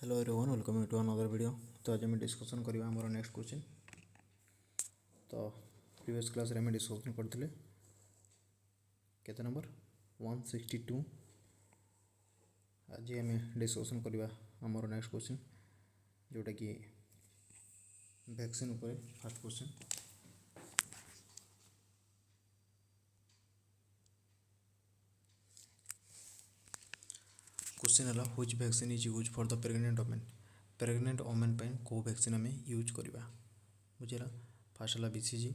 Hello everyone, welcome to another video. तो आज आम डिस्कसन करवा आम नेक्स्ट क्वेश्चन। तो प्रीवियस क्लास रे डिस्कसन करते केते नंबर 162। आज आम डिस्कसन करवा आम नेक्स्ट क्वेश्चन जोटा कि वैक्सीन उपर फर्स्ट क्वेश्चन। क्वेश्चन है which vaccine is use for the pregnant women पे को वैक्सीन आम यूज करवा बुझेगा। फास्ट है बीसीजी,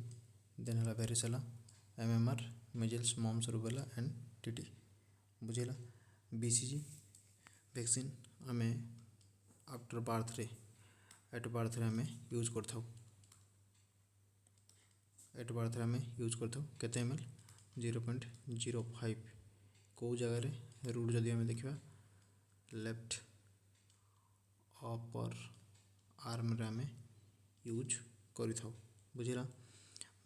देन है varicella, MMR, measles, mumps, rubella and TT बुझेगा। बीसीजी वैक्सीन आम आफ्टर बार्थ रे एट बार्थ रे आम यूज करथाउ। एट बार्थ रे आम यूज करथाउ केते एमएल 0.05 को जगह रूट जदि आम देखा लेफ्ट अपर आर्म रे आम यूज करिथाउ बुझेगा।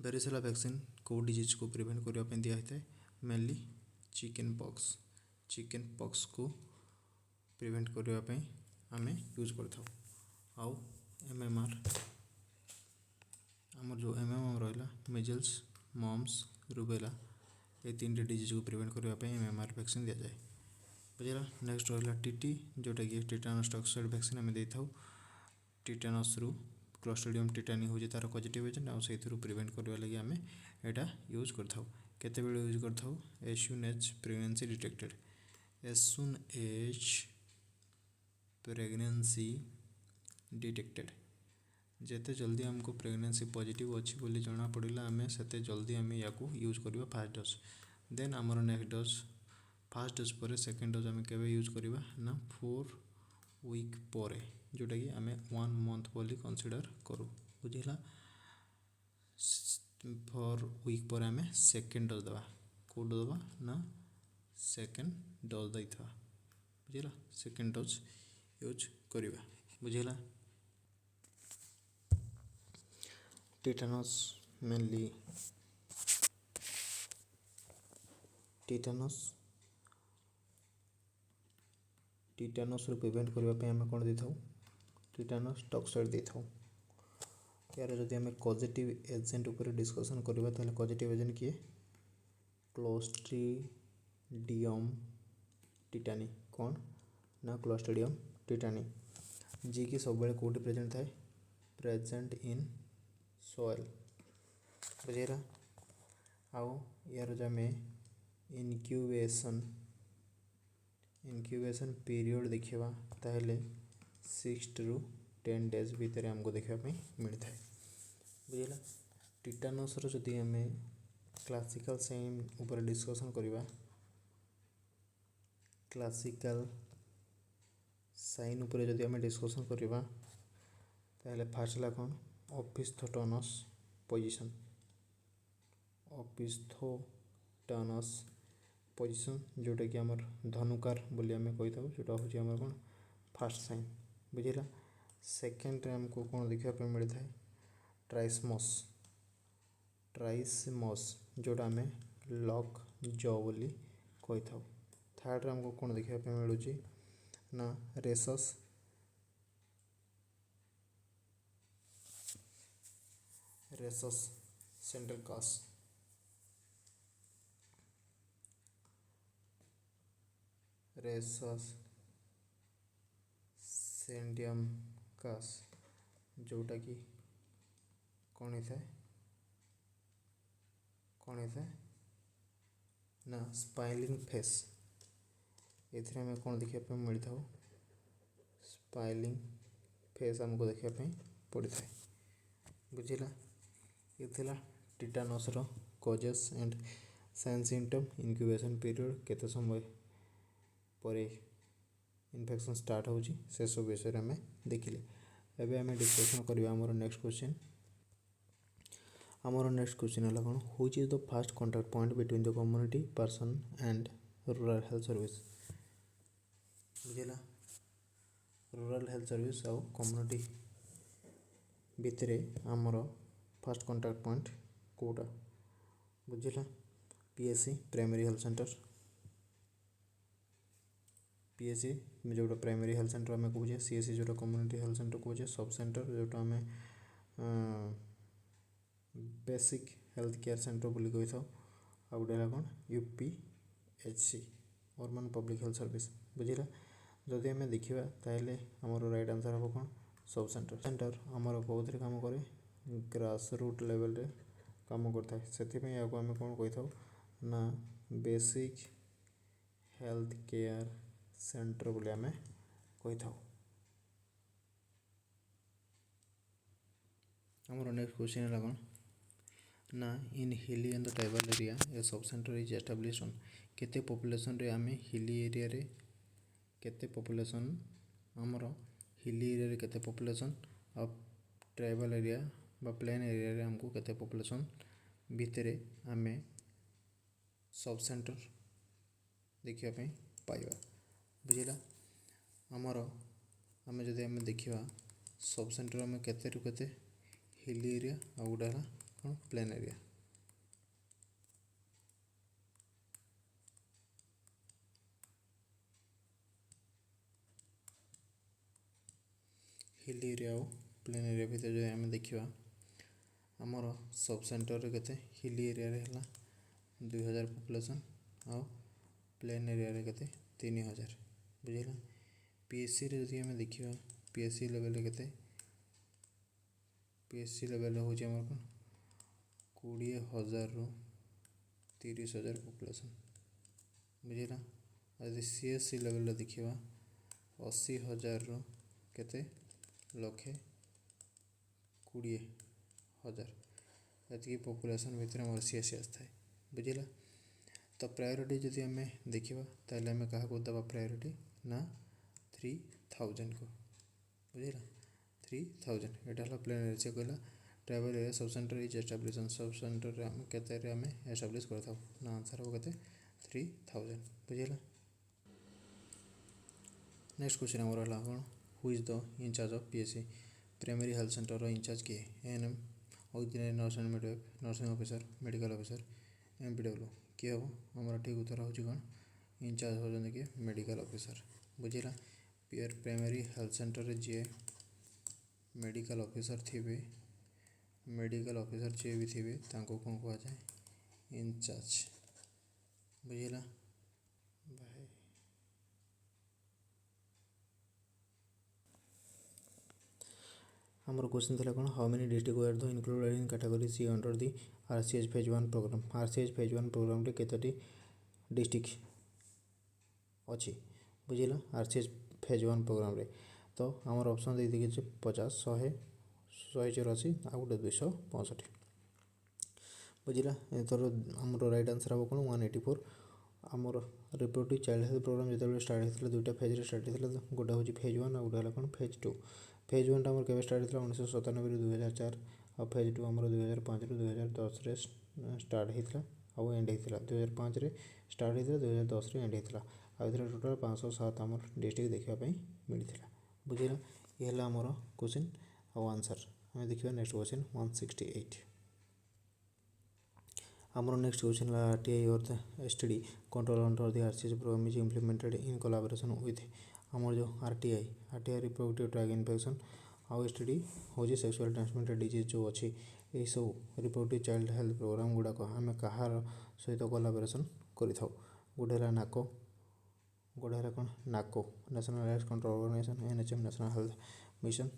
वेरिसेला वैक्सीन को डिजीज को प्रिवेंट करने दिया होता है मेनली चिकेन पॉक्स को प्रिवेंट करने आम यूज करथाउ। आउ एमएमआर आमर जो एमएमआर रहा मेजल्स, मम्स, रूबेला ये तीन डिजीज को प्रिवेंट करने एमएमआर वैक्सीन दि जाए बुझेगा। नेक्स्ट रहा टीटी जोटा कि टिटानस टॉक्साइड वैक्सीन आम दे था। टिटानस रु क्लोस्ट्रिडियम टिटानी हूँ तार पॉजिटिव एजेंट आउ से प्रिवेंट करने लगे आम यहाँ यूज करथाउ। केते बेले यूज करथाउ as soon as pregnancy detected. As soon as pregnancy detected जिते जल्दी आमको प्रेगनेंसी पॉजिटिव अच्छी बोली जना पड़ा आम से जल्दी आम या यूज करवा फास्ट डोज। देन आमर नेक्स्ट डोज फास्ट डोज पर सेकेंड डोज आम केवे यूज करवा ना 4 वीक पर जोटा कि आम 1 मंथ बोली कंसीडर करूँ बुझेगा। 4 वीक पर आम सेकेंड डोज दवा कौट दवा ना सेकेंड डोज दे था बुझेगा। सेकेंड डोज यूज करवा बुझेगा। टिटानस मेनली टिटानस प्रिवेंट करने आम कौन दे था टिटानस टॉक्साइड दे था। यार जदि आम पॉजिटिव एजेंट उपर डिस्कसन करवा ताले पॉजिटिव एजेंट किए क्लोस्ट्रिडियम टिटानी कौन ना क्लोस्ट्रिडियम टिटानी जी की सब बेले कौटी प्रेजेंट थाए प्रेजेंट इन सॉइल बुझेगा। आउ यार जो आम इनक्यूबेशन पीरियड देखा ताहले 6 to 10 days भितर आमको देखापी मिलता है बुझेगा। टिटानस जदि आम क्लासिकल साइन उपर डिस्कसन करवा क्लासिकल साइन उपर जदि आम डिस्कसन करवा ताहले फास्ट है कौन ऑपिस्थोटोनस पोजीशन जोटा कि आमर धनुकार बोली आम कही था जोटा हूँ आम कौन फास्ट साइन बुझेगा। सेकेंड आमको कौन देखा मिलता है ट्राइसमस जोटा आम लक जॉ बोली कही था। थर्ड आमको कौन देखा मिलूँ ना रेसस सेंट्रल कास रेसस सेंडियम कास जोटा कि कौन होता है ना स्पाइलिंग फेस ए कौन देखा मिलता हो स्पाइलिंग फेस आमको देखा पड़ी था बुझेगा। ये tetanus causes and sign symptom incubation period केते समय पर इन्फेक्शन स्टार्ट हो से सब विषय आम देखिले। एबे आम डिस्कसन करवा आमर नेक्स्ट क्वेश्चन। आमर नेक्स्ट क्वेश्चन है कौन which is the first contact point between the community person and rural health service बुझेगा। रूरल हेल्थ सर्विस आउ कम्युनिटी भितर आमर फर्स्ट कॉन्टैक्ट पॉइंट कोटा बुझेगा। PSC primary health centre PSC जोटा प्राइमरी हेल्थ सेंटर आम कहे सीएससी जोटा कम्युनिटी हेल्थ सेंटर कहे सब सेंटर जोटा आम बेसिक हेल्थ केयर सेंटर बोली कही था आ गोटे है कौन UPHC urban public health service बुझिला जदि आम देखा ताहले आमर राइट आंसर हम कौन सब सेंटर सेंटर आमर कौन काम करे ग्रास रूट लेवल रे काम करता है से आम कौन कही था ना बेसिक हेल्थ केयर सेंटर बोली आम कही था। आमर नेक्स्ट क्वेश्चन है कौन ना in hilly and the tribal area a sub centre is establish on केते पॉपुलेशन रे आम हिली एरिया रे केते पॉपुलेशन आमर हिली एरिया रे केते पॉपुलेशन और ट्राइबल एरिया बा प्लेन एरिया रे हमको केते पॉपुलेशन भितर आम सब सेंटर देखा पाइबा बुझिला आमर आम जदि आम देखा सब सेंटर आम केते रु केते हिली एरिया आ गोटे है कौन प्लेन एरिया हिली एरिया और प्लेन एरिया भितर जो आम देखा आमर सब सेंटर केते हिली एरिया रे है 2000 पॉपुलेशन आ प्लेन एरिया रे केते 3000 बुझेगा पीएससी रे जदि आम देखा पीएससी लेवल केते पीएससी लेवल हो कौन 20,000 रु 30,000 पॉपुलेशन बुझेगा यदि सीएससी लेवल देखा 80,000 रु केते लक्षे 20,000 ये पॉपुलेशन भितर आम सीएससी आए बुझेगा तो प्रायोरिटी जदि आम देखा ताल आम क्या दबा प्रायोरिटी ना 3,000 को बुझेगा 3,000 यहाँ है प्लेन एरिया से कहला ट्राइबल एरिया सब centre is establish sub centre आम केते एस्टाब्लिश कर ना आंसर हम के 3,000 बुझेगा। नेक्स्ट क्वेश्चन आम रहा कौन who is the incharge of PSC primary health centre incharge किए ANM ordinary nurse and midwife nursing officer medical officer MPW किए हम हमारा ठीक उत्तर हो कौन इंचार्ज होती किए मेडिकल ऑफिसर बुझेगा प्राइमरी हेल्थ सेंटर जी मेडिकल ऑफिसर थे मेडिकल ऑफिसर जी भी थे कौन कह जाए इंचार्ज बुझेगा। आमर क्वेश्चन थी कौन how many district were the included in category C under the RCH phase 1 program RCH phase 1 program रे केतोटी डिस्ट्रिक्ट अच्छी बुझेगा आरसीएच फेज 1 प्रोग्राम रे तो आमर ऑप्शन दे देखिए 50 100 184 आ गोटे 265 बुझेगा एथर आमर राइट आंसर हम कौन 184 आमर रिप्रोडक्टिव चाइल्ड हेल्थ प्रोग्राम जो स्टार्ट होता है दुईटा फेज स्टार्ट होता है गोटे हूँ फेज 1 आ गोटे कौन फेज 2 फेज 1 आम के स्टार्ट होता 1997 2004 आ फेज 2 आम 2005 रु 2010 स्टार्ट होता आउ एंड होता 2005 स्टार्ट होता 2010 एंड होता आ टोटाल 507 आम डिस्ट्रिक्ट देखापी मिलता बुझेगा ये है आमर क्वेश्चन आउ आंसर आम देखा नेक्स्ट क्वेश्चन 168 आमर नेक्स्ट क्वेश्चन है आरटीआई और STD control under the RCH program is implemented in collaboration with आमर जो आरटीआई रिप्रोडक्टिव ट्रैक इन्फेक्शन आउ एसटीडी हूँ सेक्सुअल ट्रांसमिटेड डिजीज जो अच्छी यही सब रिप्रोडक्टिव चाइल्ड हेल्थ प्रोग्राम गुड़ाक आम कहार सहित कोलैबोरेशन करें गोटे है नाको गोटे है कौन NACO national health control organisation NHM national health mission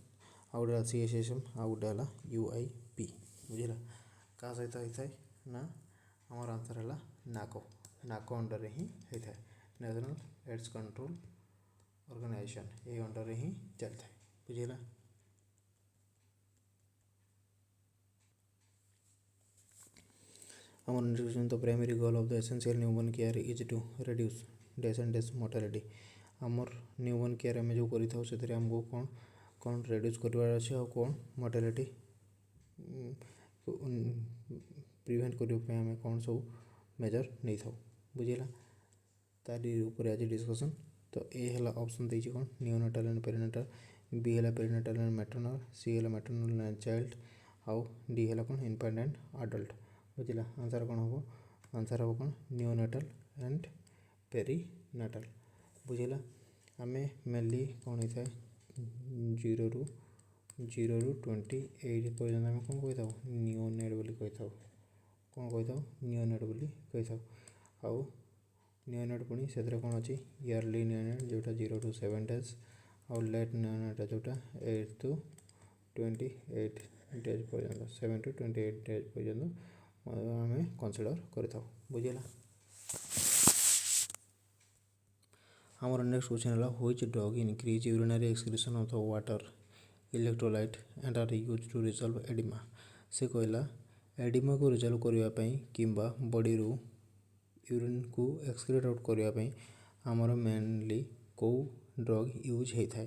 आ गोटे सीएचएसएम आ गोटे है यूआईपी बुझेगा क्या सहित होता है ना आमर आंसर है नाको नाको अंडर ही होता है नेशनल हेल्थ कंट्रोल ऑर्गेनाइजेशन ये अंडर ही चलता है बुझेगा। आमर next the primary goal of the essential newborn care is to reduce death and death mortality आमर न्यूबॉर्न केयर आम जो कर आमको कौन कौन रिड्यूस करार अच्छे और कौन मोर्टालिटी प्रिवेंट करने आम कौन सब मेजर नहीं था बुझेगा तारी ऊपर आज डिस्कसन तो ए है ऑप्शन देखिए कौन नियोनाटाल एंड पेरिनेटाल बी है पेरिनेटाल एंड मैटरनल सी है मैटरनल एंड चाइल्ड आउ डी है कौन इन्फेंट एंड अडल्ट बुझेगा आंसर कौन हम आंसर हम कौन नियोनाटाल एंड पेरिनेटाल बुझेगा आमे मेनली कौन होता है 0 ରୁ 28 पर्यंत आम कौन कही नियोनेट बोली कही था कौन कही था नियोनेट बोली कही था आउ नियोनेट पुणी से कौन अच्छी इयरली नियोनेट जोटा 0 ରୁ 7 days आउ लेट नियोनेट जोटा 8 ରୁ 28 days पर्यंत 7 ରୁ 28 days पर्यंत आम कनसीडर कर बुझेगा। हमार नेक्स्ट क्वेश्चन है which drug increase urinary excretion of the water electrolyte and are use to resolve oedema से कहला एडिमा को रिजल्व करने किंबा बॉडी यूरिन को एक्सक्रीट आउट करने आमर मेनली कौ ड्रग यूज होता है।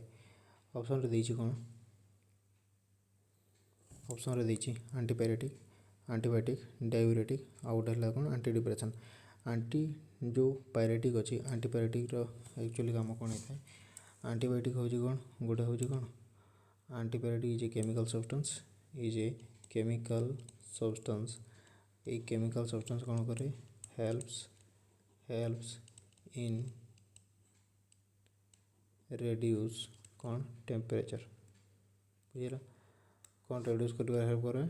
ऑप्शन रे देछि कौन ऑप्शन रे देछि एंटीपायरेटिक एंटीबायोटिक डायूरेटिक आउट है कौन एंटी डिप्रेशन एंटी जो पायरेटिक अच्छी एंटीपायरेटिक एक्चुअली काम कौन होता है एंटीबायोटिक हूँ कौन गोटे हूँ कौन antibiotic is a chemical substance ये केमिकल सब्सटेंस कौन करे हेल्प्स इन रेड्यूस कौन टेम्परेचर बुझेगा कौन रेड्यूस कर हेल्प करे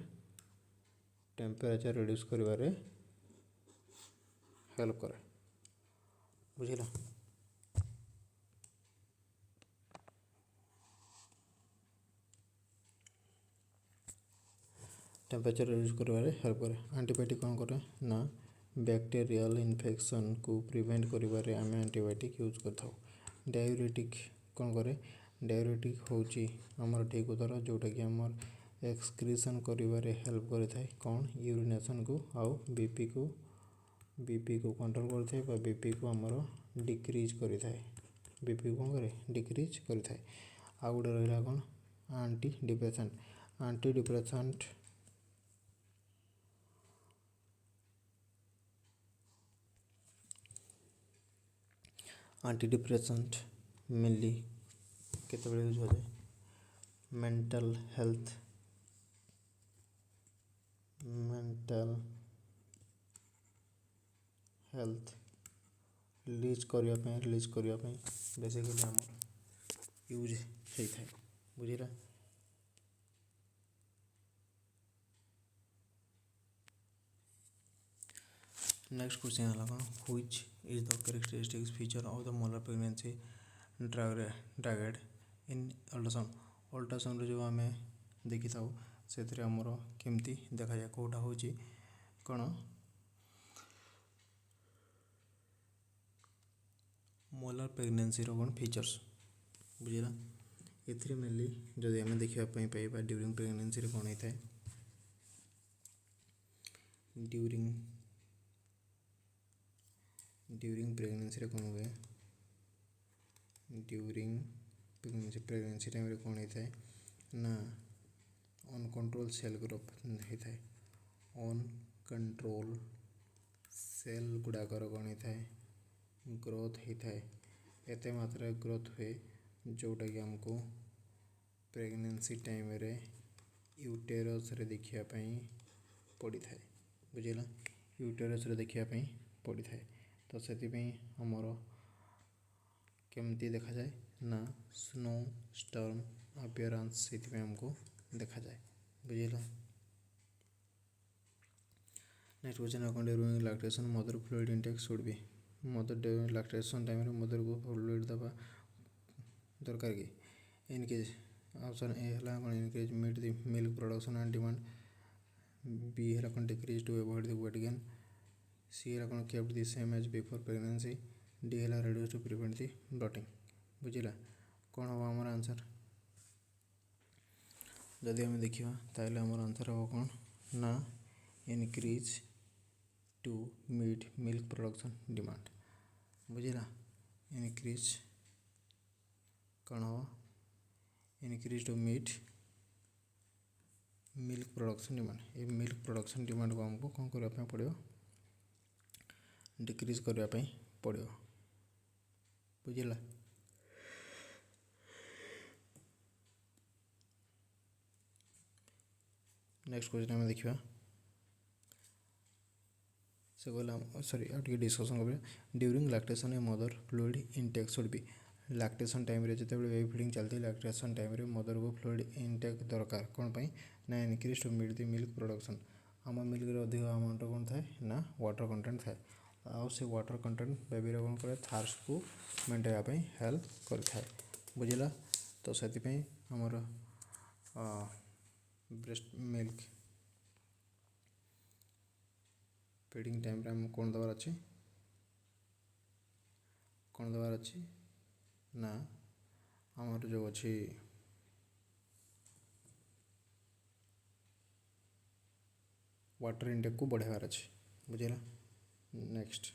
टेम्परेचर रेड्यूस कर हेल्प करे बुझेगा। टेम्परेचर रेड्यूस कर हेल्प करे एंटीबायोटिक कौन करे ना बैक्टीरियल इन्फेक्शन को प्रिवेंट करिबारे आम एंटीबायोटिक यूज करथाउ। डायूरेटिक कौन करे डायूरेटिक हूँ आमर ठीक उतर जोटा कि आमर एक्सक्रीशन करिबारे हेल्प करें कौन यूरिनेशन को आउ बीपी को कंट्रोल करते बीपी को आमर डिक्रीज करें बीपी कौन करे डिक्रीज करें आउ गोटे रहा कौन एंटी डिप्रेसेंट मेनली केते यूज हो जाए मेंटल हेल्थ रिलीज करने बेसिकली आम यूज होता है बुझेगा। नेक्स्ट क्वेश्चन है कौन which is the characteristic feature of the molar pregnancy dragged in ultrasound जो आम देखी था से आमर केमती देखा जाए कौटा हूँ कौन मोलर प्रेगनेंसी कौन फीचर्स बुझेगा ये मेनली जदि आम देखापी पाइबा ड्यूरिंग प्रेगनेंसी कौन होता है ड्यूरिंग प्रेगनेंसी कौन हुए ड्यूरिंग प्रेगनेंसी टाइम कौन होता है ना अनकंट्रोल सेल ग्रोथ होता है अनकंट्रोल सेल गुड़ाकर कौन होता है ग्रोथ होता है एत मात्रा ग्रोथ हुए जोटा कि आमको प्रेगनेंसी टाइम रे यूटेरस रे देखापी पड़ी था बुझेगा यूटेरस रे देखापी पड़ी था तो से आमर केमती देखा जाए ना स्नो स्टॉर्म अपीयरेंस से आमको देखा जाए बुझेगा। नेक्स्ट क्वेश्चन है during lactation mother fluid intake should be mother lactation time mother को फ्लूइड दबा दरकार कि इनकेज ऑप्शन ए है कौन increase meet the milk production and demand B है कौन decrease to avoid the weight gain C है कौन kept the same as before pregnancy D है reduce to prevent the bloating बुझेगा कौन हम आमर आंसर जदि आम देखा ताहले आमर आंसर हम कौन ना increase to meet milk production demand बुझेगा इनक्रीज कौन हम increase to meet milk production demand ये मिल्क प्रोडक्शन डिमांड को आमको कौन करने पड़ो डिक्रीज करने पड़ो बुझेगा। नेक्स्ट क्वेश्चन आम देखा से कहला सॉरी आउ टे डिस्कसन कर during lactation a mother fluid intake should be lactation time रे जिते बेबी फीडिंग चलती लैक्टेशन टाइम रे मदर को फ्लूइड इनटेक दरकार कौन पाई ना increase to meet the milk production आम मिल्क रे अधिक अमाउंट कौन थाए ना वाटर कंटेंट थाए आउ से वाटर कंटेंट बेबी कौन करे थर्स्ट को मेंटेन पे हेल्प करଥାଏ बुझिला तो से आमर ब्रेस्ट मिल्क फीडिंग टाइम रे हम कौन दबार अच्छी कौन दबार अच्छी ना आमर जो अच्छी वाटर इनटेक को बढ़ावार अच्छे बुझेगा नेक्स्ट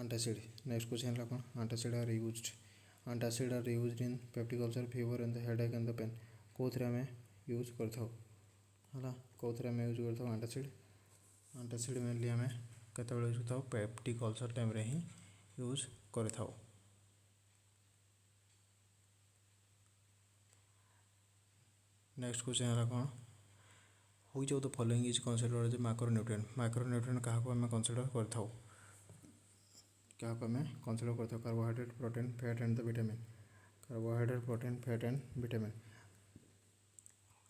antacid next question है कौन antacid are used in peptic ulcer fever and the headache and the pain कौन आम यूज करता है कौन आम यूज करता antacid मेनली आम केत यूज करता पेप्टिक अल्सर टाइम रे ही यूज करता नेक्स्ट क्वेश्चन है कौन हुई of the following is considered as micronutrient क्या आम कंसीडर करता क्या आम कंसीडर करता carbohydrate protein fat and the vitamin carbohydrate protein fat and vitamin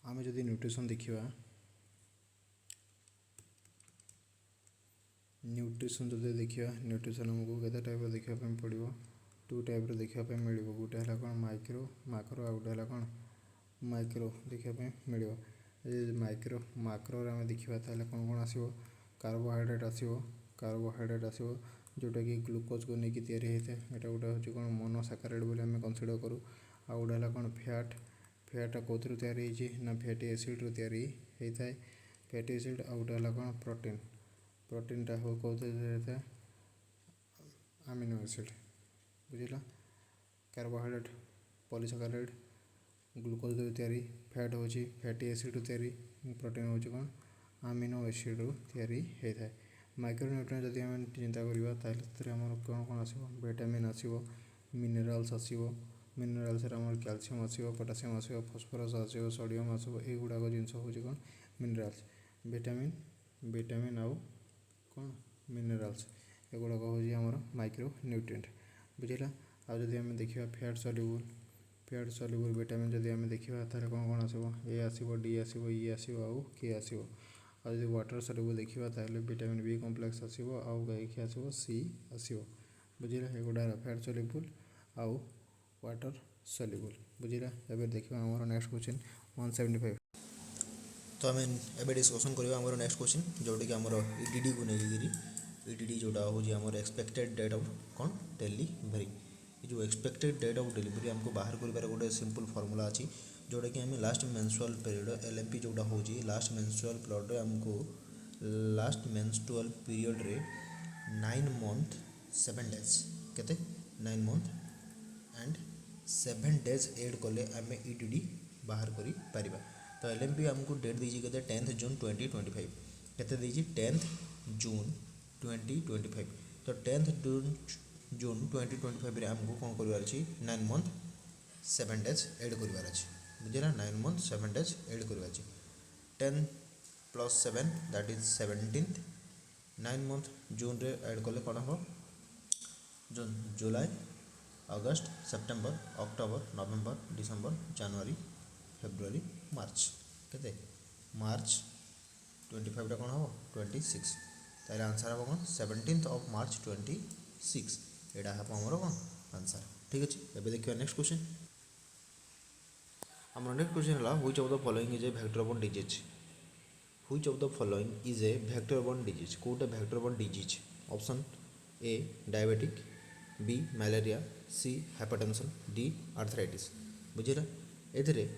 आम जदि न्यूट्रिशन देखा न्यूट्रिशन जो देखा न्यूट्रिशन आमको केते टाइप देखा पड़ो टू टाइप देखा मिल गोटे है कौन माइक्रो माक्रो आ गोटे है कौन माइक्रो देखा मिल माइक्रो माक्रो आम देखा कौन कौन आसो कार्बोहाइड्रेट आसो जोटा कि ग्लूकोज को लेकिन तैयारी होता है यहाँ गोटे हूँ कौन मोनोसाकाराइड बोली आम कंसीडर करूँ आ गोटे है कौन फैट कौन तैयारी ना फैटी एसिड रु तैयारी होता है फैटी एसिड आ गोटे है कौन प्रोटीनटा हो कौन होता है अमीनो एसिड बुझला कार्बोहाइड्रेट पॉलीसाकाराइड ग्लूकोज तैयारी फैट हूँ फैटी एसिड तैयारी प्रोटीन हूँ कौन अमीनो एसिड रु तैयारी होता है माइक्रोन्यूट्रिएंट जदि आम चिंता करवा कौन कौन आसो विटामिन आसो मिनरल्स आसो मिनरल्स कैल्शियम आसो पोटासियम आसो फॉस्फोरस आसो सोडियम आसो युगुड़ाक जिनस हूँ कौन मिनरल्स विटामिन विटामिन आउ कौन मिनरल्स एगुड़ाक हूँ आमर माइक्रोन्यूट्रिएंट बुझेगा आ जदि आम देखा फैट सल्युबल विटामिन जदि आम देखा कौन कौन आसो ए आसो डी आसो ई आसो आउ के आसो और जो वाटर सल्युबल देखा विटामिन बी कम्प्लेक्स आसो आउ कहीं आसो सी आसो बुझेगा एगुड़ा फैट सल्युबल आउ वाटर सल्युबल बुझेगा एवं देखा आम नेक्स्ट क्वेश्चन 175 तो आम एवं डिस्कसन करवा आम नेक्स्ट क्वेश्चन जोटा कि आमर ईडीडी को लेकिन ईडीडी जोटा हूँ आमर एक्सपेक्टेड डेट ऑफ कौन डेलीवरी जो एक्सपेक्टेड डेट ऑफ डेलीवरी आमको बाहर कर गोटे सिंपल फॉर्मूला अच्छी जोटा कि आम लास्ट मेंस्ट्रुअल पीरियड एलएमपी जोटा हूँ लास्ट मेंस्ट्रुअल पीरियड आमको लास्ट मेंस्ट्रुअल पीरियड रे 9 मंथ 7 डेज केते 9 मंथ एंड 7 डेज एड कले आम ईडीडी बाहर कर पारिबा तो एलएमपी आमको डेट दीजिए केते 10th जून 2025 केते दीजिए 10th जून 2025 तो 10th जून 2025 रे आमको कौन करवार अछि 9 मंथ 7 डेज एड करवार अछि बुझेला 9 मंथ 7 डेज एड करवार अछि 10 + 7 दैट इज 17th 9 मंथ जून रे एड कले कौन हम जून जुलाई अगस्त सेप्टेम्बर अक्टोबर नवेम्बर डिसेम्बर जनवरी फेब्रुआरी मार्च केते मार्च 25 टा कौन हम 26 तार आंसर हम कौन 17th of March 26 एटा है आमर कौन आंसर ठीक अच्छे एवं देखिए नेक्स्ट क्वेश्चन आम नेक्स्ट क्वेश्चन है which of the following is a vector borne disease which of the following is a vector borne disease कौटे vector borne disease option A diabetic B malaria C hypertension D arthritis बुझेगा A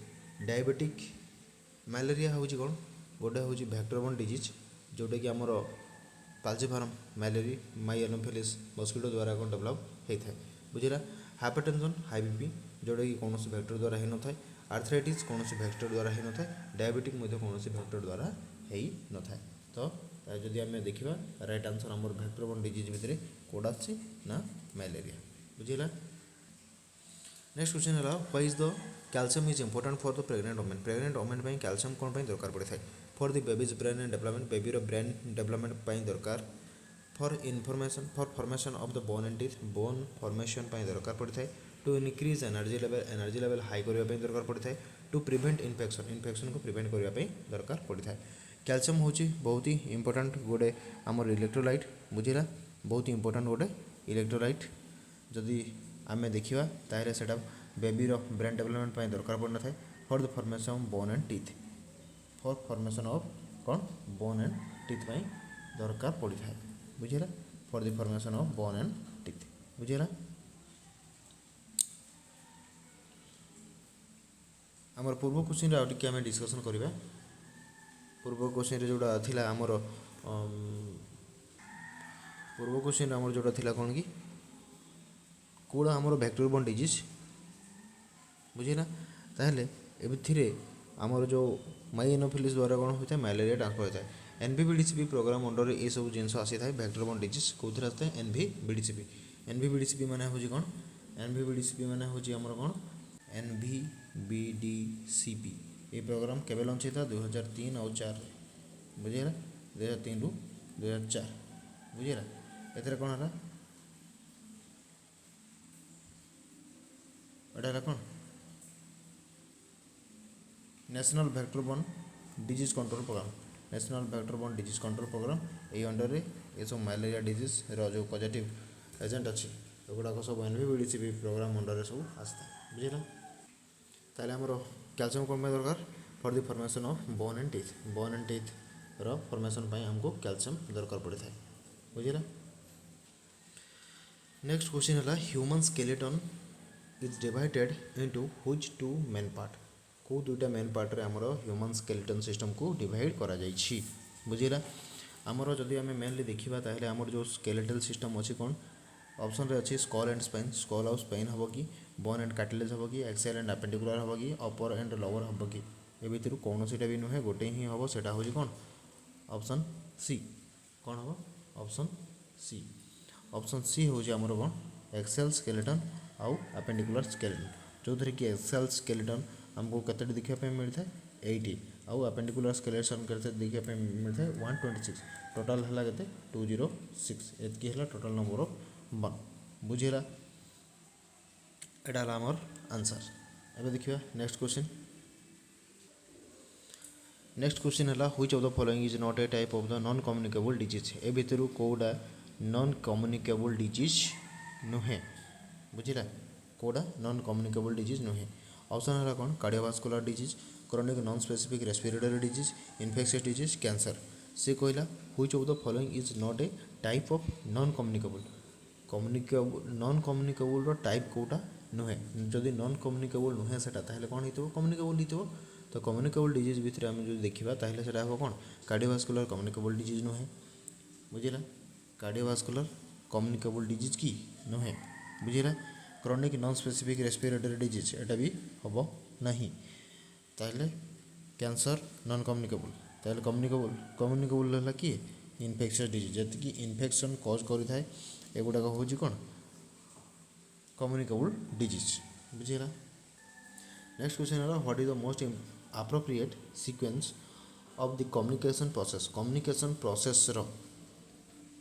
diabetic malaria हूँ कौन गोटे हूँ vector borne disease जोटा कि आमर पाल्सीफारम मैलेरी माइएनोफिलिस mosquito द्वारा कौन डेभलप होता है बुझेगा हाइपरटेंशन हाई बीपी जोटा कि कौन वेक्टर द्वारा हो न आर्थराइटिस कौन वेक्टर द्वारा हो न डायबिटिक कौन वेक्टर द्वारा हो न तो जदि आम देखा राइट आंसर आम वेक्टर बोर्न डिजीज भितर कौटा ना मलेरिया बुझेगा नेक्स्ट क्वेश्चन है why is the calcium is important for the pregnant women पे कैल्शियम कौन पे दरकार पड़े थाए for the baby's brain and development बेबीर ब्रेन डेवलपमेंट पे दरकार for information for formation of the bone and teeth bone formation पे दरकार पड़े थाए to increase energy level high करने दरकार पड़े थाए टू प्रिवेंट इन्फेक्शन को प्रिवेंट करने दरकार पड़े थाए कैल्शियम हूँ बहुत ही इंपोर्टेंट गोटे आमर इलेक्ट्रोलाइट बुझेगा बहुत ही इंपोर्टेंट गोटे इलेक्ट्रोलाइट जदि आमे देखिबा ताहेले सेटा बेबीर ब्रेन डेवलपमेंट पे दरकार पड़ना थाए for the formation of bone and teeth for formation of कौन बोन एंड टीथ पे दरकार पड़ी थाए बुझेला for the formation of bone and teeth बुझेला आमर पूर्व क्वेश्चन रे आउटी आमे डिस्कशन करिबा पूर्व क्वेश्चन रे जोडा थिला आमर पूर्व क्वेश्चन आमर जोडा थिला कोन की कौड़ा आमर बैक्टेरियल बोर्न डिजीज बुझेगा ताहले एथिरे आमर जो माइएनोफिलिस द्वारा कौन होता है मलेरिया ट्रांसफर होता है एनवीबीडीसीपी प्रोग्राम अंडर ये सब जिनस आसी था बैक्टेरियल बोर्न डिजीज कौन आसता है एनवीबीडीसीपी माने हूँ कौन एनवीबीडीसीपी माने हूँ आमर कौन एनवीबीडीसीपी ये प्रोग्राम केवे लॉन्च होता 2003 और 4 बुझेगा 2003 रु 2004 बुझेगा एथरे कौन है एटा कौन national vector borne disease control program national vector borne disease control program ये अंडर रे ये सब मलेरिया डिजीज जो पॉजिटिव एजेंट अच्छी एगुड़ाक सब एनवीबीडीसीपी प्रोग्राम अंडर सब आसता बुझेगा ताहले आमर कैल्शियम कौन दरकार for the formation of bone and teeth रो फॉर्मेशन पे हमको कैल्शियम दरकार पड़े था बुझेगा नेक्स्ट क्वेश्चन है human skeleton is divided into which two main part को दुईटा मेन पार्ट रे हमरो ह्यूमन स्केलेटन सिस्टम को डिवाइड करा जाइछि बुझिला हमरो जदि हमें मेनली देखिबा ताहले हमर जो स्केलेटल सिस्टम अछि कोन ऑप्शन रे अछि स्कल एंड स्पाइन स्कल और स्पाइन हबो की बोन एंड कार्टिलेज हबो की एक्सेल एंड अपेंडिकुलर हबो की अपर एंड लोअर हबो की ए भितरु कोनोसीटा भी नुहे गोटे ही हबो सेटा होछि कोन ऑप्शन सी कोन हबो ऑप्शन सी होछि हमरो कोन एक्सेल स्केलेटन आउ अपेंडिकुलर स्केलेटन जो थरे कि एक्सेल स्केलेटन हमको कते देखा मिलता है 80 आउ अपेंडिकुलर स्केलेटन करते देखा मिलता है 126 टोटल है के 206 एतकी है टोटल नंबर ऑफ 1 बुझेगा एटा आमर आंसर एबे देखिबा नेक्स्ट क्वेश्चन है which of the following is not a type of the non communicable disease A भितर कोडा नॉन कम्युनिकेबल डिजीज नुहे बुझिला कोडा नॉन कम्युनिकेबल डिजीज नुहे ऑप्शन है कौन cardiovascular disease chronic non specific respiratory disease infectious disease cancer से कहला which of the following is not a type of non communicable non communicable type कोटा नुहे जदि नॉन कम्युनिकेबल नुहे सेटा ताहले कौन हितो कम्युनिकेबल हितो तो कम्युनिकेबल डिजीज भितर आम जो देखा ताहले सेटा हो कौन कार्डियोवास्कुलर कम्युनिकेबल डिजीज नुहे बुझिला कार्डियोवास्कुलर कम्युनिकेबल डिजीज की नुहे बुझिला chronic non specific respiratory disease एटा भी हम नहीं ताहले कैंसर नॉन कम्युनिकेबल ताहले कम्युनिकेबल है कि इन्फेक्शियस डिजीज जी इन्फेक्शन कज करें एगुड़ाक हूँ कौन कम्युनिकेबल डिजीज बुझेगा नेक्स्ट क्वेश्चन है what is the most appropriate sequence of the communication process रो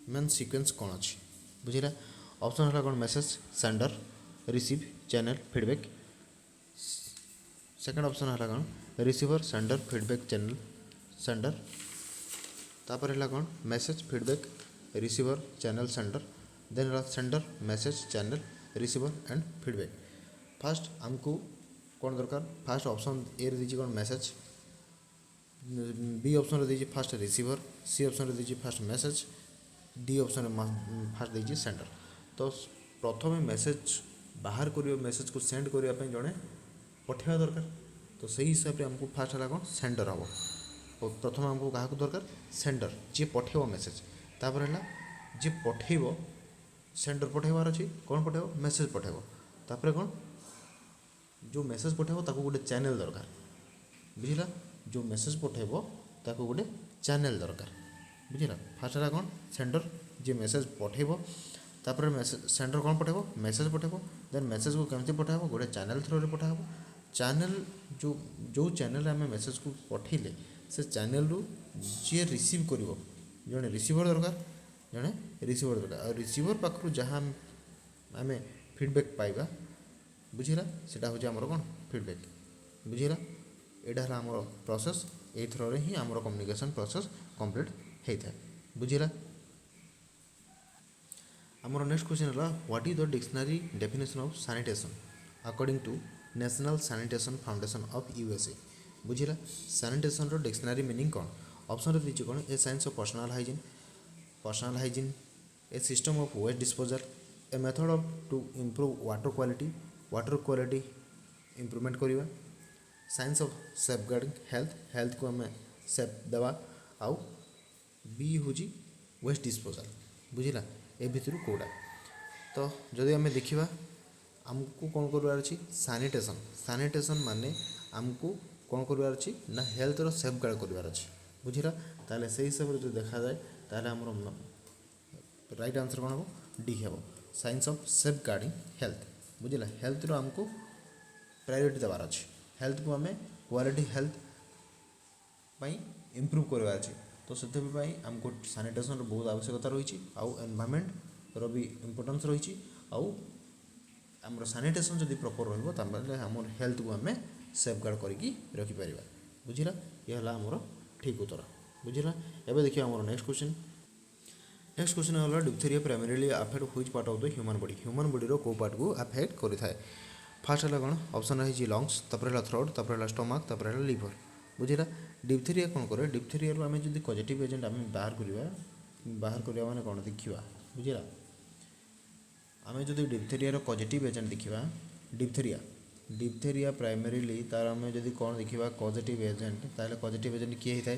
मेन सीक्वेंस कौन अच्छी बुझेगा ऑप्शन है कौन message sender receive channel feedback second option है कौन receiver sender feedback channel sender तापर है कौन message feedback receiver channel sender then sender message channel receiver and feedback first आमको कौन दरकार फास्ट ऑप्शन ए दीजिए कौन मेसेज बी ऑप्शन दीजिए फास्ट रिसीवर सी ऑप्शन दीजिए fast message D option fast दीजिए सेंडर तो प्रथम मेसेज बाहर करियो मेसेज को सेंड करने जड़े पठेवा दरकार तो सही हिसाब से हमको फास्ट है कौन सेंडर हम प्रथम हमको क्या दरकार सेंडर जी पठेब मेसेज तापर है जी पठेब सेंडर पठेबार अच्छी कौन पठेब मेसेज पठेब तापर कौन जो मेसेज पठेब ताको गोटे चैनल दरकार बुझिला जो मेसेज पठेब ताको गोटे चैनल दरकार बुझिला फास्ट है कौन सेंडर जी मेसेज पठेब तापर मेसेज सेंडर कौन पठेब मेसेज पठेब देन मेसेज को केमती पठाहब गोटे चैनल थ्रू रे पठाहब चैनल जो चैनल आम मेसेज को पठेले से चैनल रु जी रिसीव कर जड़े रिसीवर दरकार जड़े रिसीवर दरकार और रिसीवर पाखु जहाँ आम फीडबैक पाइबा बुझीला सेटा हूँ आमर कौन फीडबैक बुझीला यहाँ आमर प्रोसेस ये थ्रो रे ही आमर कम्युनिकेशन प्रोसेस कंप्लीट होता है बुझीला आमर नेक्स्ट क्वेश्चन है what is the dictionary definition of sanitation according to National Sanitation Foundation of USA बुझीला सैनिटेशन रो डिक्शनरी मीनिंग कौन ऑप्शन रे कौन a science of personal hygiene a system of waste disposal a method of to improve water quality improvement करवा science of safeguarding health को आम safe देवा आउ बी हूँ वेस्ट डिस्पोजल बुझीला ए भितर कौटा तो जदि आम देखा आमको कौन करार अच्छी सैनिटेशन माने आमको कौन करार अच्छी ना हेल्थ रो सेफगार्ड करार अच्छी बुझीला ताले से हिसाब से जो देखा जाए ताले आमर राइट आंसर कौन हम डी हम साइंस ऑफ सेफगार्डिंग हेल्थ बुझीला हेल्थ रो आमको प्रायोरिटी देवार अच्छे हेल्थ को आम क्वालिटी हेल्थ पाई इम्प्रूव करवार अच्छे तो से आमको सैनिटेशन बहुत आवश्यकता रही आउ एनवायरनमेंट रो भी इम्पोर्टेंस रही आउ आमर सैनिटेशन जब प्रॉपर रमर हेल्थ को आम सेफगार्ड करके रखिपर बुझीला ये आमर ठीक उत्तर बुझीला एवं देखिए आमर नेक्स्ट क्वेश्चन है diphtheria primarily affect which part of the human body रो को पार्ट को अफेक्ट करें फास्ट है कौन ऑप्शन रही लंग्स तापर थ्रोट तापर स्टमक तापर लिवर बुझीला डिप्थेरिया कौन करे डिप्थेरिया आम जो पॉजिटिव एजेंट आम बाहर करवा माने कौन देखा बुझीला आम जो डिप्थेरिया पॉजिटिव एजेंट देखा डिप्थेरिया प्राइमरीली तार आम जो कौन देखा पॉजिटिव एजेंट ताहले पॉजिटिव एजेंट किए होता है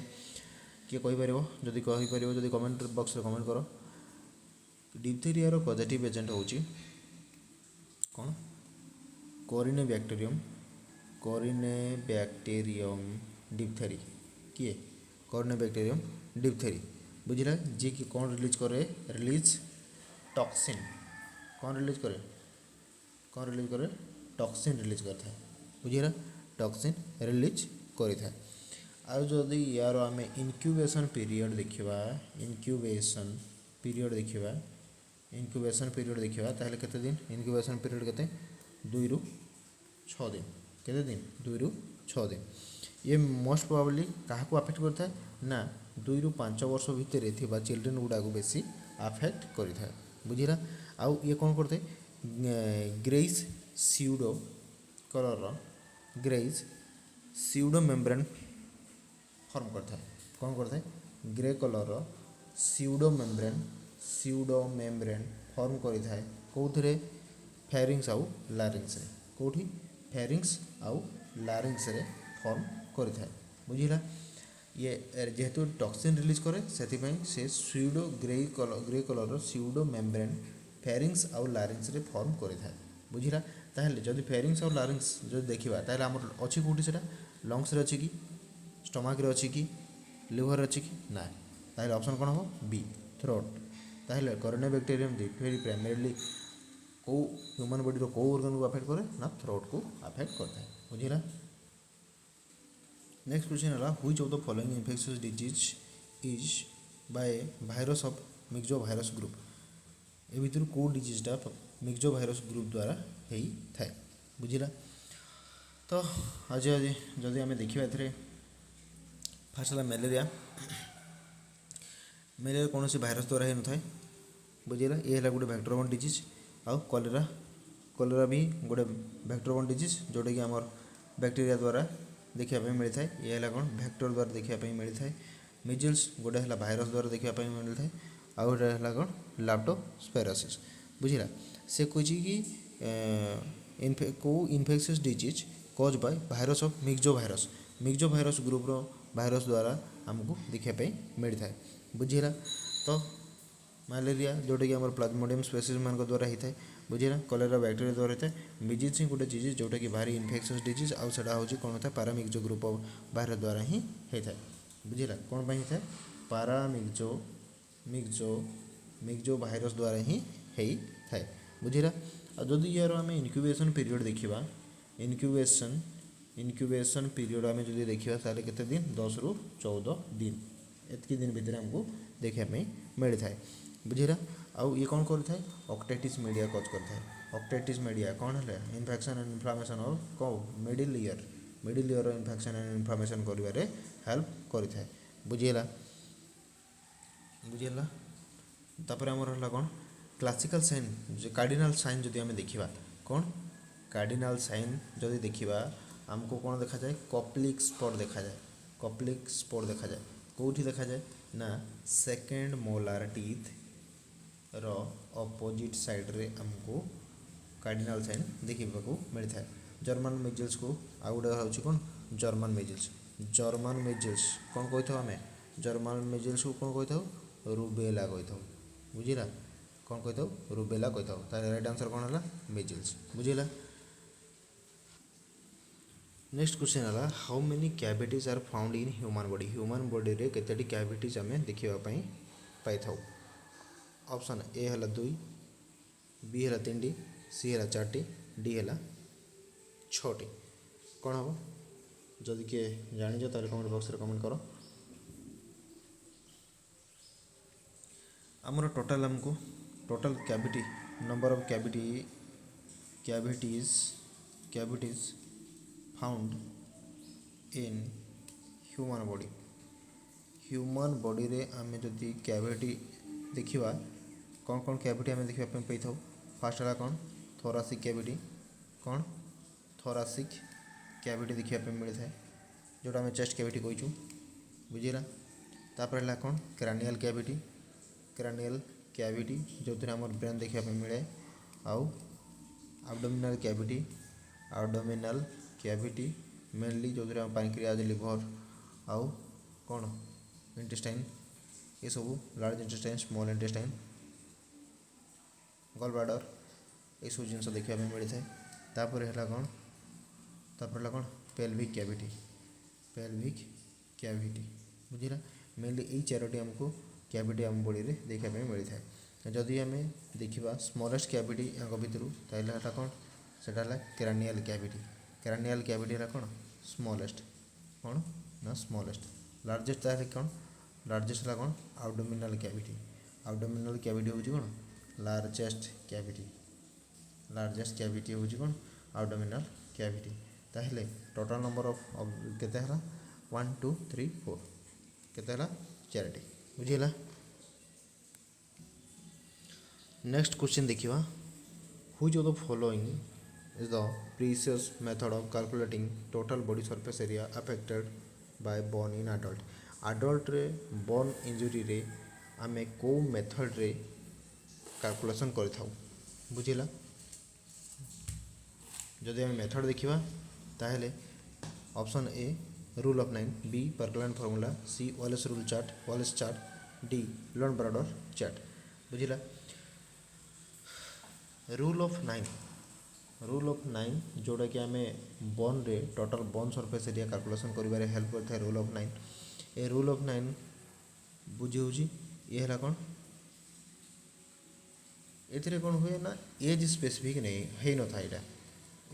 किए कहीपर जदि कहीपर जदि कमेंट बॉक्स रे कमेंट कर डिप्थेरिया पॉजिटिव एजेंट हूँ कौन कोरिनेबैक्टेरियम डिप्थेरी किए कोरिनेबैक्टेरियम डिप्थेरी बुझला जी कि कौन रिलीज टॉक्सिन कौन रिलीज करे टॉक्सिन रिलीज करता है बुझीला टॉक्सिन रिलीज करें आउ जदि यार आम इनक्यूबेशन पीरियड देखा ताहले केते दिन इनक्यूबेशन पीरियड केते 2 ରୁ 6 दिन केते दिन 2 ରୁ 6 दिन ये मोस्ट प्रोबेबली क्या अफेक्ट करता है ना 2 ରୁ 5 वर्ष भितर थिबा चिल्ड्रेन गुड़ा को बेसी अफेक्ट करता है बुझीला आउ ये कौन करते greyish pseudo colour greyish pseudo membrane form करता है कौन करता है grey colour pseudo membrane form करता है कौन फेरिंग्स आउ लारिंग्स रे कौटी फेरिंग्स आउ लारिंग्स रे फॉर्म करता है बुझीला ये जेहेतु टॉक्सिन रिलीज करे से pseudo grey colour pseudo membrane pharynx आउ लारिंग्स रे फॉर्म करता है बुझीला ताहले जदि फेरिंग्स आउ लारिंग्स जो देखा ताहले आमर अच्छी कौटी से लंग्स रे अच्छी कि स्टमक रे अच्छी कि लिवर अच्छी कि ना ताहले ऑप्शन कौन हम बी थ्रोट ताहले कोरिनेबैक्टेरियम डिप्थेरी प्राइमरीली को ह्यूमन बॉडी रो को ऑर्गन को अफेक्ट करे ना थ्रोट को अफेक्ट करता है बुझीला नेक्स्ट क्वेश्चन है which of the following infectious disease is by virus of myxovirus group A भितर को डिजीजटा मिक्सो भाइरस ग्रुप द्वारा होई थाए बुझीला तो आज जदि आम देखा ए फास्ट है मलेरिया कौन सी भाइरस द्वारा हो न बुझीला ये है गोटे वेक्टरबोर्न डिजीज आउ कलेरा भी गोटे वेक्टरबोर्न डिजीज जोटा कि आमर बैक्टीरिया द्वारा देखा मिलता है ये है कौन वेक्टर द्वारा देखा मिलता है मिजल्स गोटे है भाइरस द्वारा देखा मिलता है आउ गोटे है कौन लैप्टोस्पायरोसिस बुझीला से कहे कि को infectious disease cause by virus of myxovirus group रो भाइरस द्वारा आमको देखा मिलता है बुझीला तो मलेरिया जोटा कि आम प्लाज्मोडियम स्पेसीज मान द्वारा होता है बुझीला कलेरा बैक्टेरिया द्वारा होता है मिजिल्स ही गोटे डिजीज जोटा कि भारी इन्फेक्शियस डिजीज आउ सेटा हूँ कौन होता है पारामिक्सो ग्रुप ऑफ भाइरस द्वारा ही होता है बुझीला कौन होता है पारामिक्सो भाइरस द्वारा ही होता है बुझीला जदि यार आम इनक्यूबेशन पीरियड देखा इनक्यूबेशन पीरियड आम जो देखा ताले केते दिन 10 रु 14 दिन एतकी दिन भितर आमको देखापी मिली था बुझेगा आउ ये कौन करता है ऑक्टाइटिस मीडिया कज करता है ऑक्टाइटिस मीडिया कौन है इन्फेक्शन एंड इन्फ्लामेशन ऑफ कौ middle ear infection and inflammation करिवारे हेल्प करता है बुझेगा तापर आमर है कौन क्लासिकल साइन जो कार्डिनाल साइन जदि आम देखा कौन कार्डिनाल साइन जदि देखा आमको कौन देखा जाए कप्लिक स्पॉट देखा जाए कौटी देखा जाए ना सेकेंड मोलार टीथ रो अपोजिट साइड रे हमको कार्डिनाल साइन देखा मिलता है जर्मन मेजिल्स को आउ गोटे हूँ कौन जर्मन मेजिल्स कौन कही था आम जर्मन मेजिल्स को कौन कही था रुबेला कही था बुझेगा कौन कही था रुबेला कही था राइट आंसर कौन है मेजिल्स बुझेगा नेक्स्ट क्वेश्चन है how many cavities are found in human body रे केतेटी कैविटीज आम देखा पाई था ऑप्शन ए है 2 बी है 3 सी है 4 डी है 6 कौन हम जदि किए जान कमेंट बॉक्स रे कमेंट करो आमर टोटाल आमको total cavity number of cavities found in human body रे आम जदि कैविटी देखा कौन कौन कैविटी आम देखा पाई था फास्ट है कौन थोरासिक कैविटी कौन थोरासिक कैविटी देखा मिलता है जोटा आम चेस्ट कैविटी कहीचु बुझेगा तापर है कौन क्रानियल कैविटी जो आम ब्रेन देखा मिले आउ एब्डोमिनल कैविटी मेनली जो पैंक्रियाज लिवर आउ कौन इंटेस्टाइन ये सब large intestine small intestine gallbladder ये सब जिन देखा मिलता है तापर है कौन पेल्विक कैविटी बुझेगा मेनली यही 4टी आमको कैविटी आम बॉडी रे देखा मिलता है जदि आम देखा स्मॉलेस्ट कैविटी या भितर ताहले है कौन सेटा है क्रानियल कैविटी है कौन स्मॉलेस्ट ना स्मॉलेस्ट लार्जेस्ट ताहले कौन लार्जेस्ट है कौन एब्डोमिनल कैविटी हूँ कौन लार्जेस्ट कैविटी हूँ कौन एब्डोमिनल कैविटी ताहले टोटाल नंबर ऑफ केते है 1 2 3 4 केते है 4टी बुझेगा नेक्स्ट क्वेश्चन देखा which of the following is the previous method of calculating total body surface area affected by burn in adult रे बर्न इंजुरी रे आमे को मेथड रे कैलकुलेशन कर बुझेगा जदि आम मेथड देखा ताहले option A rule of 9 B Parkland formula C Wallace chart D Lund Browder chart बुझेगा रूल ऑफ 9 जोटा कि आम बोन रे total bone surface area calculation करिबारे हेल्प करता है rule of 9 a rule of 9 बुझे ये है कौन एथिरे कौन हुए ना एज स्पेसिफिक नहीं है न था यहाँ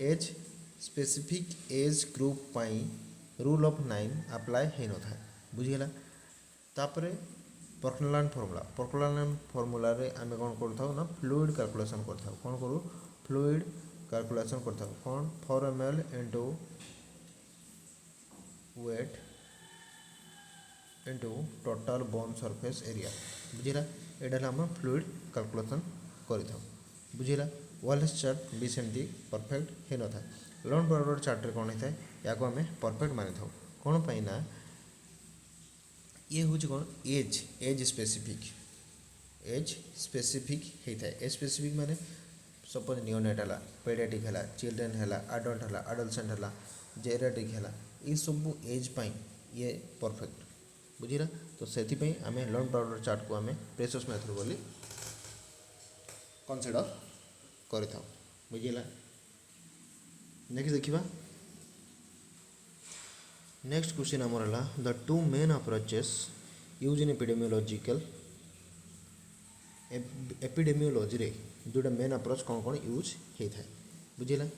एज स्पेसिफिक एज ग्रुप पाई रूल ऑफ 9 अप्लाई है न था बुझीगला तापरे पर्कलाइन फॉर्मूला रे आम कौन करता ना फ्लूइड कैलकुलेशन करता कौन करूँ फ्लूइड कैलकुलेशन करता कौन 4 ml into weight into total bone surface area बुझीगला यहाँ आम फ्लूइड कैलकुलेशन करता बुझीगला वालेस चार्ट भी सेमती परफेक्ट हो न था लॉन ब्रॉडर चार्ट रे कौन होता है या आम परफेक्ट मानि था कौन पाई ना ये हूँ कौन एज स्पेसिफिक होता है एज स्पेसिफिक माने सपोज नियोनेट है पेडियाट्रिक है चिल्ड्रेन है आडल्ट है जेरियाट्रिक है ये सब एज पाई ये परफेक्ट बुझीला तो से आम लॉन ब्रॉडर चार्ट को आम प्रेसियस मेथड बोली कनसिडर करता बुझीला नेक्स्ट देखा नेक्स्ट क्वेश्चन आमर है the two main approaches use in epidemiology रे जोटा मेन अप्रोच कौन कौन यूज होता है बुझेगा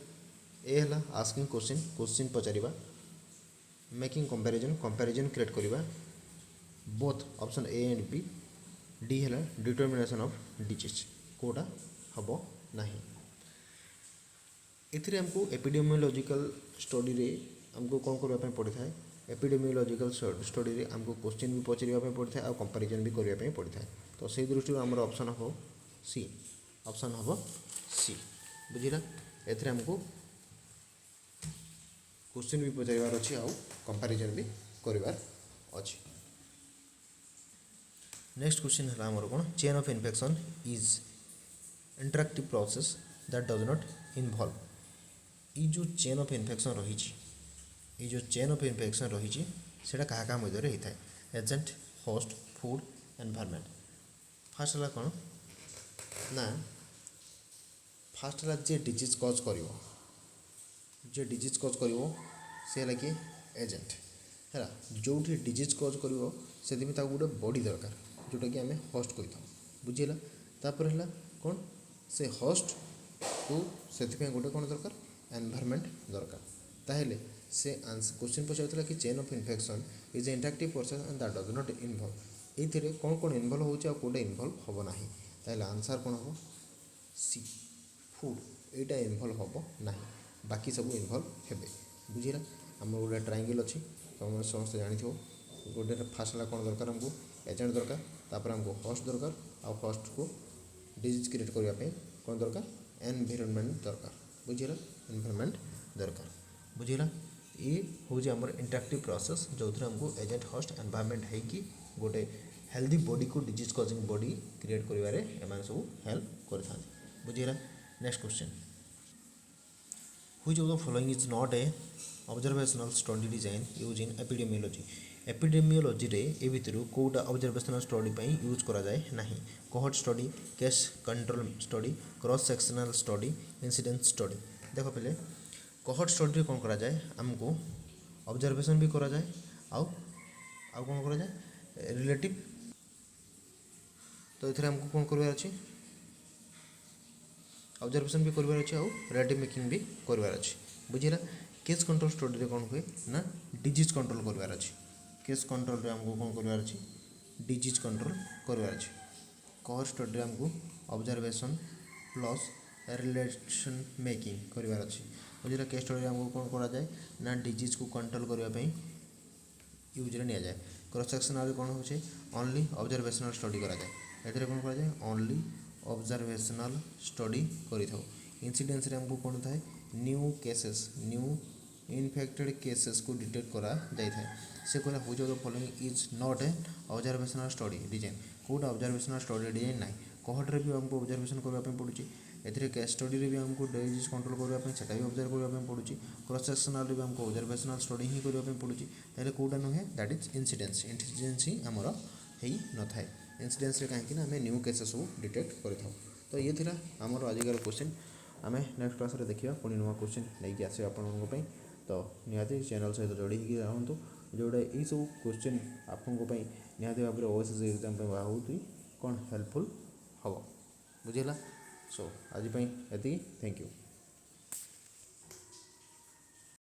ए है आस्किंग क्वेश्चन क्वेश्चन पचारिबा मेकिंग कंपैरिजन क्रिएट करिबा both option A and B D है डिटरमिनेशन ऑफ डिजीज कोटा हबो नहीं एथिरे हमको एपिडेमियोलॉजिकल स्टडी रे हमको कौन करबा पड़े था एपिडेमियोलॉजिकल स्टडी रे हमको क्वेश्चन भी पचारिबा पड़े था और कंपैरिजन भी करबा पड़े था तो से दृष्टि हमर ऑप्शन हो सी ऑप्शन हम सी बुझिला एथिरे हमको क्वेश्चन भी पचारिबार अच्छी आउ कंपैरिजन भी करिबार अच्छी नेक्स्ट क्वेश्चन है हमर कोन chain of infection is interactive process that does not involve ई जो चेन ऑफ इन्फेक्शन रही ये जो चेन ऑफ इन्फेक्शन रही सेटा क्या क्या मध्य होता है agent host food environment fast है कौन ना फास्ट है जे डिजीज कज कर जे डिजीज कज कर सी है कि एजेंट है जो डिजीज कज कर गोटे बॉडी दरकार जोटा कि आम होस्ट कही बुझीला तापर है कौन से होस्ट को से गोटे कौन दरकार एनवायरनमेंट दरकार ताहले से क्वेश्चन पचार कि chain of infection is interactive process and that does not involve ये कौन कौन इन्वॉल्व होचे और कोटा इन्वॉल्व हम ना ताहले आंसर कौन हम सी फूड यहाँ इन्वॉल्व हम ना बाकी सब इन्वॉल्व हेबे बुझीला आम गोटे ट्रायंगल अच्छी तुम समस्त जानी गोटे फास्ट है कौन दरकार हमको एजेंट दरकार तापर हमको होस्ट दरकार और होस्ट को डिजीज क्रिएट करने कौन दरकार एनवायरनमेंट दरकार बुझीला एनवायरनमेंट दरकार बुझीला ये हूँ आम इंटरैक्टिव प्रोसेस जो हमको एजेंट होस्ट एनवायरनमेंट है कि गोटे हेल्दी बॉडी को डिजीज कॉजिंग बॉडी क्रिएट करिवारे एमान सब हेल्प करता बुझीला next question which of the following is not a observational study design use in epidemiology रे ए भितर कोटा ऑब्जर्वेशनल स्टडी पे यूज करा जाए नहीं cohort study case control study cross sectional study incident study देखो पहले कोहॉर्ट स्टडी कौन करा जाए हमको ऑब्जर्वेशन भी करा जाए आउ कौन करा जाए रिलेटिव तो ये हमको कौन करवार अच्छी ऑब्जर्वेशन भी करवार अच्छे आउ रिलेटिव मेकिंग भी करवार अच्छे बुझीला केस कंट्रोल स्टडी रे कौन हुए ना डिजीज कंट्रोल करवार अच्छे केस कंट्रोल रे हमको कौन करवार अच्छे डिजीज कंट्रोल करवार अच्छे कोहॉर्ट स्टडी रे हमको ऑब्जर्वेशन प्लस रिलेशन मेकिंग करवार अच्छे बुझीला केस स्टडी रे हमको कौन करा जाए ना डिजीज को कंट्रोल करने यूज रे जाए क्रॉस सेक्शनल कौन होचे ओनली ऑब्जर्वेशनल स्टडी करा जाए एथरे कौन करा जाए ओनली ऑब्जर्वेशनल स्टडी करि थाउ इंसिडेंस रे हमको कौन थाए new cases new infected cases को डिटेक्ट करा जाए से कहला which of the following is not a observational study design कोटा ऑब्जर्वेशनल स्टडी डिजाइन ना कोहॉर्ट रे भी हमको ऑब्जर्वेशन करने पड़ुची एथिरे केस स्टडी रे भी हमको डिजीज कंट्रोल करने सेटा भी ऑब्जर्व करने पड़ुची क्रॉस सेक्शनल रे भी हमको ऑब्जर्वेशनल स्टडी ही करने पड़ुची ताले कोटा नुहे दैट इज इंसिडेंस ही हमर हेई न थाए इंसिडेंस रे कहीं आम न्यू केसेस सब डिटेक्ट कर तो ये थिला हमर आजिकार क्वेश्चन आम नेक्स्ट क्लास रे देखिया पुणी नुआ क्वेश्चन लेके आसे आपण तो निहाती चैनल सहित जोड़ी ही रहतु जोड़ा ये सब क्वेश्चन आपन निहाती भाव में ओएसएस एग्जाम बहुत ही कौन हेल्पफुल हम बुझेगा सो आज एति थैंक यू।